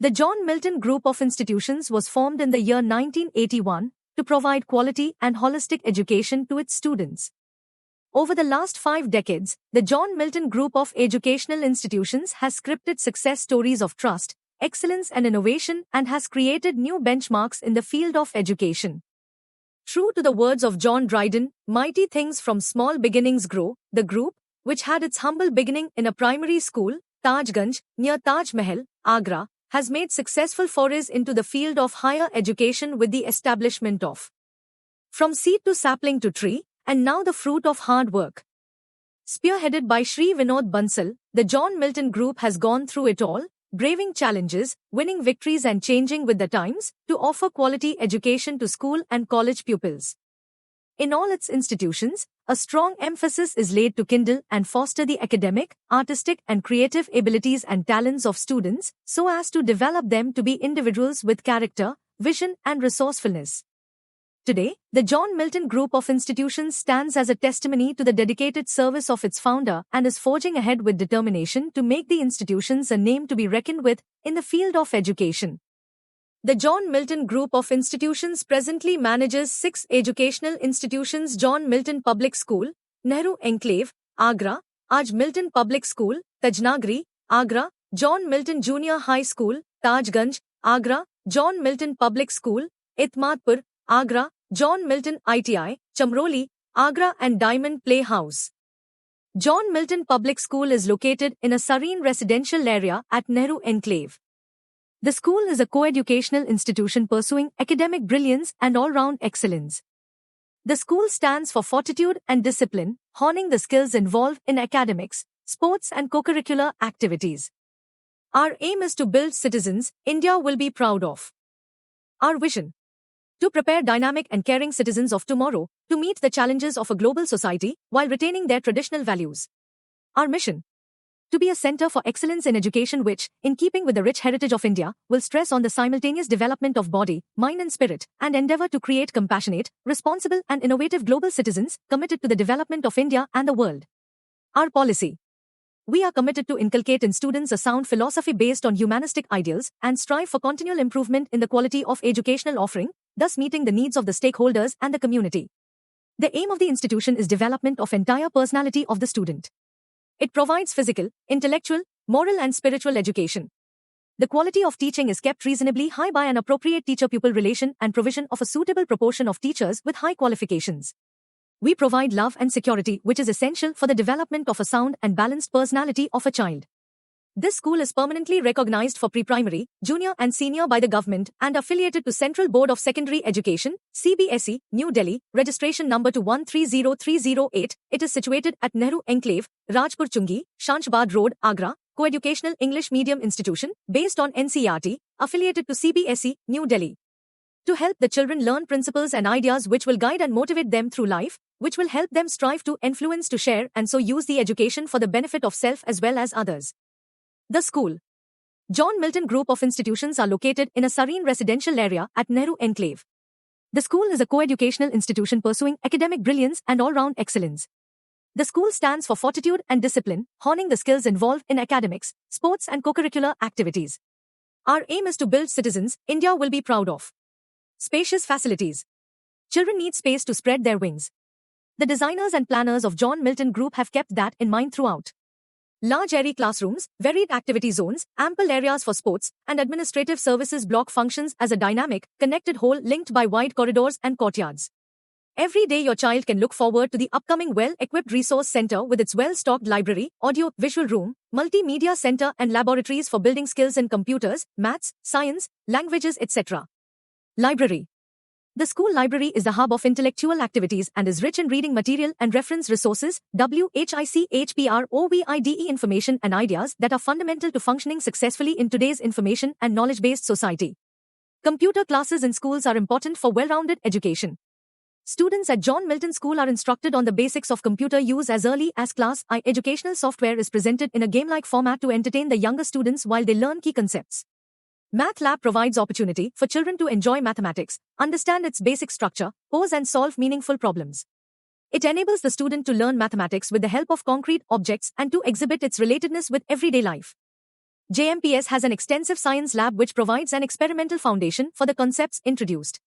The John Milton Group of Institutions was formed in the year 1981 to provide quality and holistic education to its students. Over the last 5 decades, the John Milton Group of Educational Institutions has scripted success stories of trust, excellence and innovation and has created new benchmarks in the field of education. True to the words of John Dryden, mighty things from small beginnings grow, the group, which had its humble beginning in a primary school, Tajganj, near Taj Mahal, Agra, has made successful forays into the field of higher education with the establishment of From Seed to Sapling to Tree, and now the fruit of hard work. Spearheaded by Sri Vinod Bansal, the John Milton Group has gone through it all, braving challenges, winning victories and changing with the times, to offer quality education to school and college pupils. In all its institutions, a strong emphasis is laid to kindle and foster the academic, artistic and creative abilities and talents of students, so as to develop them to be individuals with character, vision and resourcefulness. Today, the John Milton Group of Institutions stands as a testimony to the dedicated service of its founder and is forging ahead with determination to make the institutions a name to be reckoned with in the field of education. The John Milton Group of Institutions presently manages 6 educational institutions: John Milton Public School, Nehru Enclave, Agra; Aj Milton Public School, Tajnagri, Agra; John Milton Junior High School, Tajganj, Agra; John Milton Public School, Itmadpur, Agra; John Milton ITI, Chamroli, Agra and Diamond Playhouse. John Milton Public School is located in a serene residential area at Nehru Enclave. The school is a co-educational institution pursuing academic brilliance and all-round excellence. The school stands for fortitude and discipline, honing the skills involved in academics, sports and co-curricular activities. Our aim is to build citizens India will be proud of. Our vision: to prepare dynamic and caring citizens of tomorrow to meet the challenges of a global society while retaining their traditional values. Our mission: to be a center for excellence in education which, in keeping with the rich heritage of India, will stress on the simultaneous development of body, mind and spirit, and endeavor to create compassionate, responsible and innovative global citizens committed to the development of India and the world. Our policy: we are committed to inculcate in students a sound philosophy based on humanistic ideals and strive for continual improvement in the quality of educational offering, thus meeting the needs of the stakeholders and the community. The aim of the institution is development of entire personality of the student. It provides physical, intellectual, moral and spiritual education. The quality of teaching is kept reasonably high by an appropriate teacher-pupil relation and provision of a suitable proportion of teachers with high qualifications. We provide love and security which is essential for the development of a sound and balanced personality of a child. This school is permanently recognized for pre-primary, junior and senior by the government and affiliated to Central Board of Secondary Education, CBSE, New Delhi, registration number 21300308. It is situated at Nehru Enclave, Rajpur Chungi, Shanshbad Road, Agra, co-educational English medium institution, based on NCERT, affiliated to CBSE, New Delhi. To help the children learn principles and ideas which will guide and motivate them through life, which will help them strive to influence to share and so use the education for the benefit of self as well as others. The school. John Milton Group of Institutions are located in a serene residential area at Nehru Enclave. The school is a co-educational institution pursuing academic brilliance and all-round excellence. The school stands for fortitude and discipline, honing the skills involved in academics, sports and co-curricular activities. Our aim is to build citizens India will be proud of. Spacious facilities. Children need space to spread their wings. The designers and planners of John Milton Group have kept that in mind throughout. Large airy classrooms, varied activity zones, ample areas for sports, and administrative services block functions as a dynamic, connected whole linked by wide corridors and courtyards. Every day your child can look forward to the upcoming well-equipped resource center with its well-stocked library, audio-visual room, multimedia center and laboratories for building skills in computers, maths, science, languages, etc. Library. The school library is the hub of intellectual activities and is rich in reading material and reference resources, WHICHPROVIDE information and ideas that are fundamental to functioning successfully in today's information and knowledge-based society. Computer classes in schools are important for well-rounded education. Students at John Milton School are instructed on the basics of computer use as early as Class I. Educational software is presented in a game-like format to entertain the younger students while they learn key concepts. Math Lab provides opportunity for children to enjoy mathematics, understand its basic structure, pose and solve meaningful problems. It enables the student to learn mathematics with the help of concrete objects and to exhibit its relatedness with everyday life. JMPS has an extensive science lab which provides an experimental foundation for the concepts introduced.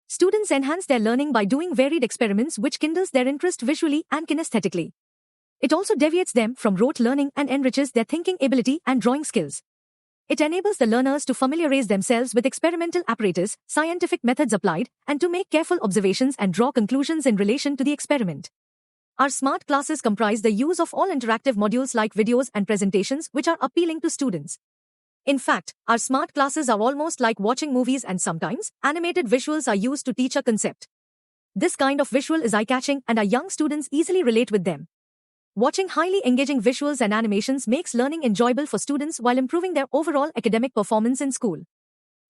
Students enhance their learning by doing varied experiments which kindles their interest visually and kinesthetically. It also deviates them from rote learning and enriches their thinking ability and drawing skills. It enables the learners to familiarize themselves with experimental apparatus, scientific methods applied, and to make careful observations and draw conclusions in relation to the experiment. Our smart classes comprise the use of all interactive modules like videos and presentations which are appealing to students. In fact, our smart classes are almost like watching movies, and sometimes animated visuals are used to teach a concept. This kind of visual is eye-catching and our young students easily relate with them. Watching highly engaging visuals and animations makes learning enjoyable for students while improving their overall academic performance in school.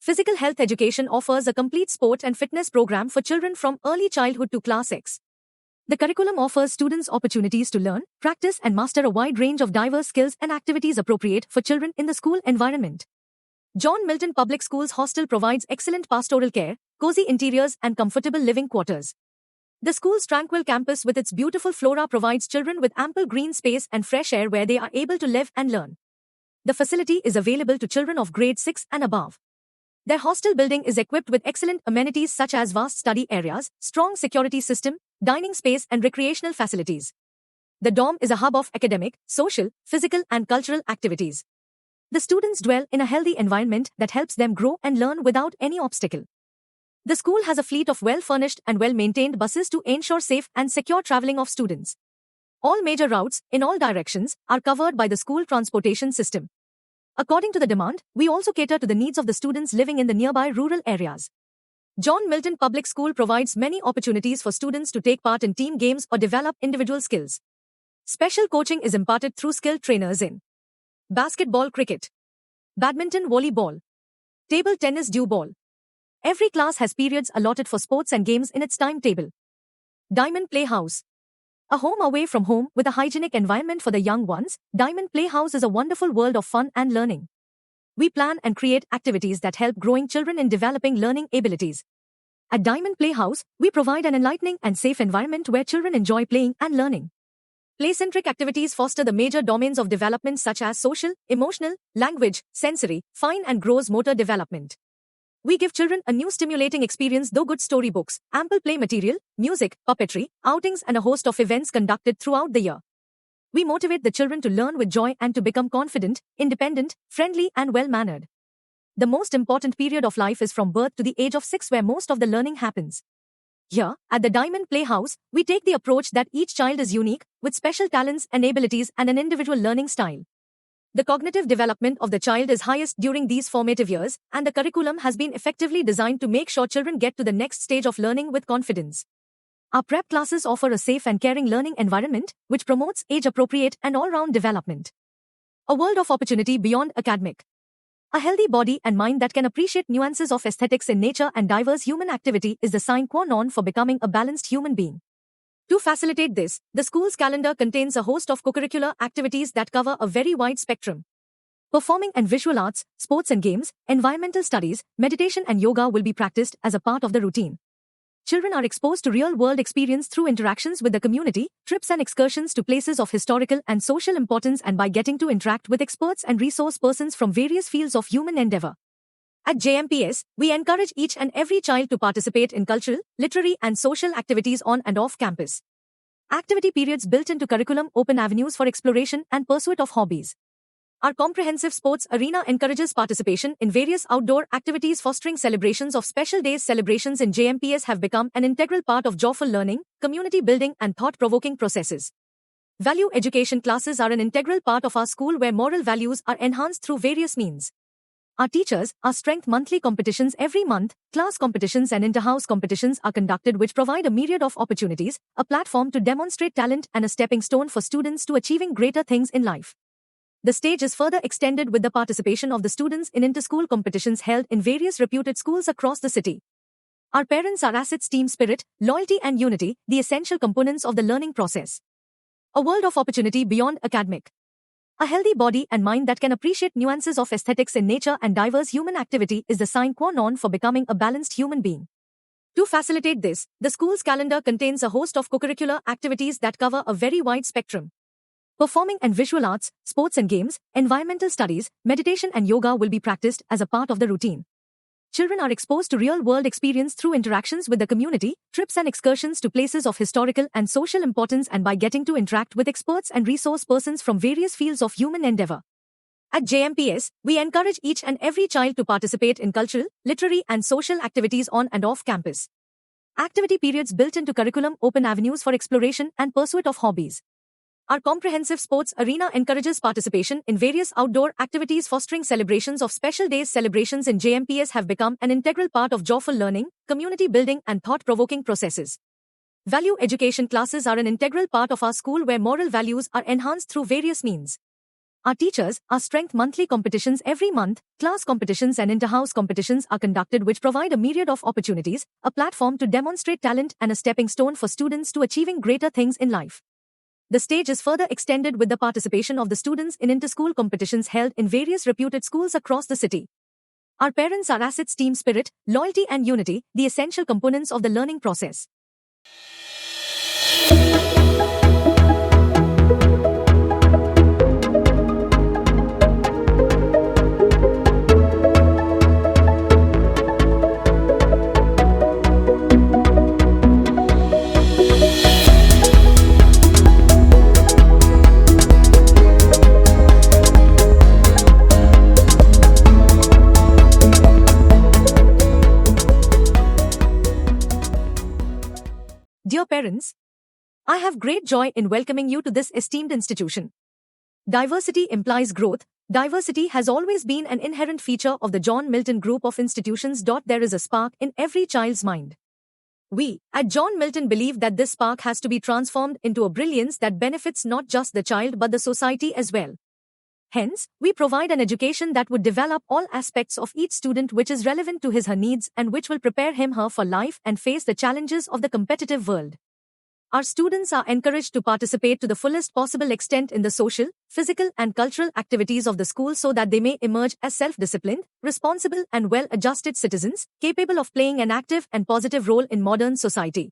Physical health education offers a complete sport and fitness program for children from early childhood to Class X. The curriculum offers students opportunities to learn, practice, and master a wide range of diverse skills and activities appropriate for children in the school environment. John Milton Public Schools Hostel provides excellent pastoral care, cozy interiors, and comfortable living quarters. The school's tranquil campus with its beautiful flora provides children with ample green space and fresh air where they are able to live and learn. The facility is available to children of grade 6 and above. Their hostel building is equipped with excellent amenities such as vast study areas, strong security system, dining space, and recreational facilities. The dorm is a hub of academic, social, physical, and cultural activities. The students dwell in a healthy environment that helps them grow and learn without any obstacle. The school has a fleet of well-furnished and well-maintained buses to ensure safe and secure traveling of students. All major routes, in all directions, are covered by the school transportation system. According to the demand, we also cater to the needs of the students living in the nearby rural areas. John Milton Public School provides many opportunities for students to take part in team games or develop individual skills. Special coaching is imparted through skilled trainers in basketball, cricket, badminton, volleyball, table tennis, dew ball. Every class has periods allotted for sports and games in its timetable. Diamond Playhouse. A home away from home with a hygienic environment for the young ones, Diamond Playhouse is a wonderful world of fun and learning. We plan and create activities that help growing children in developing learning abilities. At Diamond Playhouse, we provide an enlightening and safe environment where children enjoy playing and learning. Play-centric activities foster the major domains of development such as social, emotional, language, sensory, fine and gross motor development. We give children a new stimulating experience through good storybooks, ample play material, music, puppetry, outings, and a host of events conducted throughout the year. We motivate the children to learn with joy and to become confident, independent, friendly, and well-mannered. The most important period of life is from birth to the age of 6, where most of the learning happens. Here, at the Diamond Playhouse, we take the approach that each child is unique, with special talents and abilities and an individual learning style. The cognitive development of the child is highest during these formative years, and the curriculum has been effectively designed to make sure children get to the next stage of learning with confidence. Our prep classes offer a safe and caring learning environment, which promotes age-appropriate and all-round development. A world of opportunity beyond academic. A healthy body and mind that can appreciate nuances of aesthetics in nature and diverse human activity is the sine qua non for becoming a balanced human being. To facilitate this, the school's calendar contains a host of co-curricular activities that cover a very wide spectrum. Performing and visual arts, sports and games, environmental studies, meditation and yoga will be practiced as a part of the routine. Children are exposed to real-world experience through interactions with the community, trips and excursions to places of historical and social importance, and by getting to interact with experts and resource persons from various fields of human endeavor. At JMPS, we encourage each and every child to participate in cultural, literary, and social activities on and off campus. Activity periods built into curriculum open avenues for exploration and pursuit of hobbies. Our comprehensive sports arena encourages participation in various outdoor activities, fostering celebrations of special days. Celebrations in JMPS have become an integral part of joyful learning, community building, and thought-provoking processes. Value education classes are an integral part of our school where moral values are enhanced through various means. Our teachers, our strength monthly competitions every month, class competitions and inter-house competitions are conducted, which provide a myriad of opportunities, a platform to demonstrate talent and a stepping stone for students to achieving greater things in life. The stage is further extended with the participation of the students in inter-school competitions held in various reputed schools across the city. Our parents are assets, team spirit, loyalty and unity, the essential components of the learning process. A world of opportunity beyond academic. A healthy body and mind that can appreciate nuances of aesthetics in nature and diverse human activity is the sine qua non for becoming a balanced human being. To facilitate this, the school's calendar contains a host of co-curricular activities that cover a very wide spectrum. Performing and visual arts, sports and games, environmental studies, meditation and yoga will be practiced as a part of the routine. Children are exposed to real-world experience through interactions with the community, trips and excursions to places of historical and social importance, and by getting to interact with experts and resource persons from various fields of human endeavor. At JMPS, we encourage each and every child to participate in cultural, literary and social activities on and off campus. Activity periods built into curriculum open avenues for exploration and pursuit of hobbies. Our comprehensive sports arena encourages participation in various outdoor activities, fostering celebrations of special days. Celebrations in JMPS have become an integral part of joyful learning, community building and thought-provoking processes. Value education classes are an integral part of our school where moral values are enhanced through various means. Our teachers, our strength monthly competitions every month, class competitions and inter-house competitions are conducted, which provide a myriad of opportunities, a platform to demonstrate talent and a stepping stone for students to achieving greater things in life. The stage is further extended with the participation of the students in inter-school competitions held in various reputed schools across the city. Our parents are assets, team spirit, loyalty and unity, the essential components of the learning process. Dear parents, I have great joy in welcoming you to this esteemed institution. Diversity implies growth. Diversity has always been an inherent feature of the John Milton Group of Institutions. There is a spark in every child's mind. We, at John Milton, believe that this spark has to be transformed into a brilliance that benefits not just the child but the society as well. Hence, we provide an education that would develop all aspects of each student which is relevant to his/her needs and which will prepare him/her for life and face the challenges of the competitive world. Our students are encouraged to participate to the fullest possible extent in the social, physical and cultural activities of the school so that they may emerge as self-disciplined, responsible and well-adjusted citizens, capable of playing an active and positive role in modern society.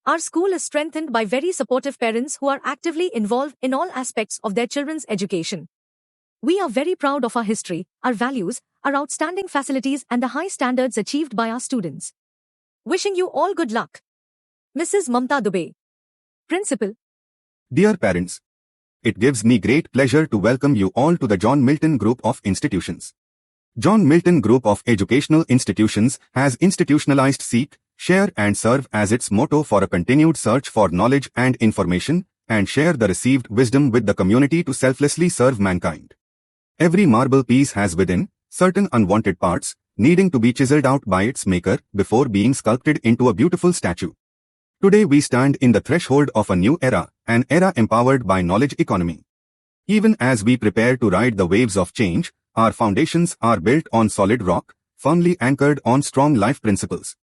Our school is strengthened by very supportive parents who are actively involved in all aspects of their children's education. We are very proud of our history, our values, our outstanding facilities and the high standards achieved by our students. Wishing you all good luck. Mrs. Mamta Dubey, Principal. Dear parents, it gives me great pleasure to welcome you all to the John Milton Group of Institutions. John Milton Group of Educational Institutions has institutionalized Seek, Share and Serve as its motto for a continued search for knowledge and information, and share the received wisdom with the community to selflessly serve mankind. Every marble piece has within certain unwanted parts, needing to be chiseled out by its maker before being sculpted into a beautiful statue. Today we stand in the threshold of a new era, an era empowered by knowledge economy. Even as we prepare to ride the waves of change, our foundations are built on solid rock, firmly anchored on strong life principles.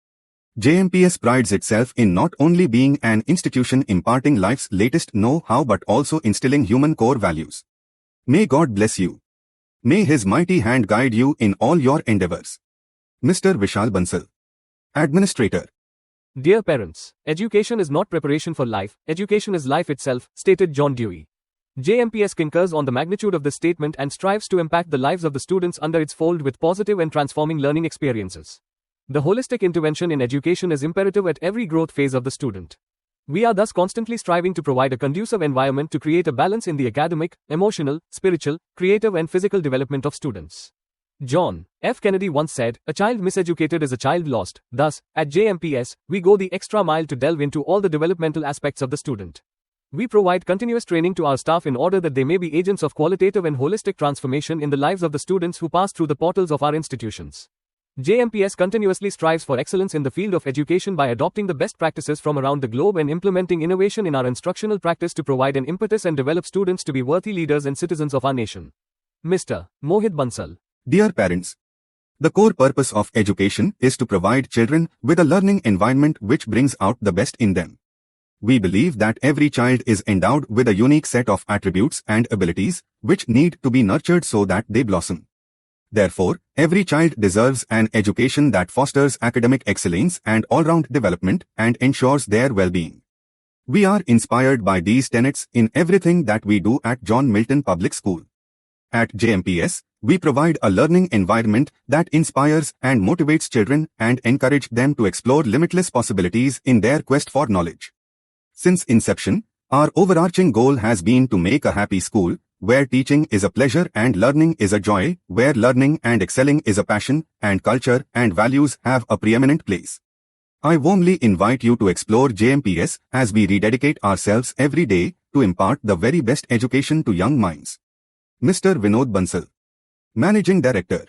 JMPS prides itself in not only being an institution imparting life's latest know-how but also instilling human core values. May God bless you. May His mighty hand guide you in all your endeavors. Mr. Vishal Bansal, Administrator. Dear parents, education is not preparation for life, education is life itself, stated John Dewey. JMPS concurs on the magnitude of this statement and strives to impact the lives of the students under its fold with positive and transforming learning experiences. The holistic intervention in education is imperative at every growth phase of the student. We are thus constantly striving to provide a conducive environment to create a balance in the academic, emotional, spiritual, creative and physical development of students. John F. Kennedy once said, "A child miseducated is a child lost." Thus, at JMPS, we go the extra mile to delve into all the developmental aspects of the student. We provide continuous training to our staff in order that they may be agents of qualitative and holistic transformation in the lives of the students who pass through the portals of our institutions. JMPS continuously strives for excellence in the field of education by adopting the best practices from around the globe and implementing innovation in our instructional practice to provide an impetus and develop students to be worthy leaders and citizens of our nation. Mr. Mohit Bansal. Dear parents, the core purpose of education is to provide children with a learning environment which brings out the best in them. We believe that every child is endowed with a unique set of attributes and abilities which need to be nurtured so that they blossom. Therefore, every child deserves an education that fosters academic excellence and all-round development and ensures their well-being. We are inspired by these tenets in everything that we do at John Milton Public School. At JMPS, we provide a learning environment that inspires and motivates children and encourage them to explore limitless possibilities in their quest for knowledge. Since inception, our overarching goal has been to make a happy school, where teaching is a pleasure and learning is a joy, where learning and excelling is a passion, and culture and values have a preeminent place. I warmly invite you to explore JMPS as we rededicate ourselves every day to impart the very best education to young minds. Mr. Vinod Bansal, Managing Director.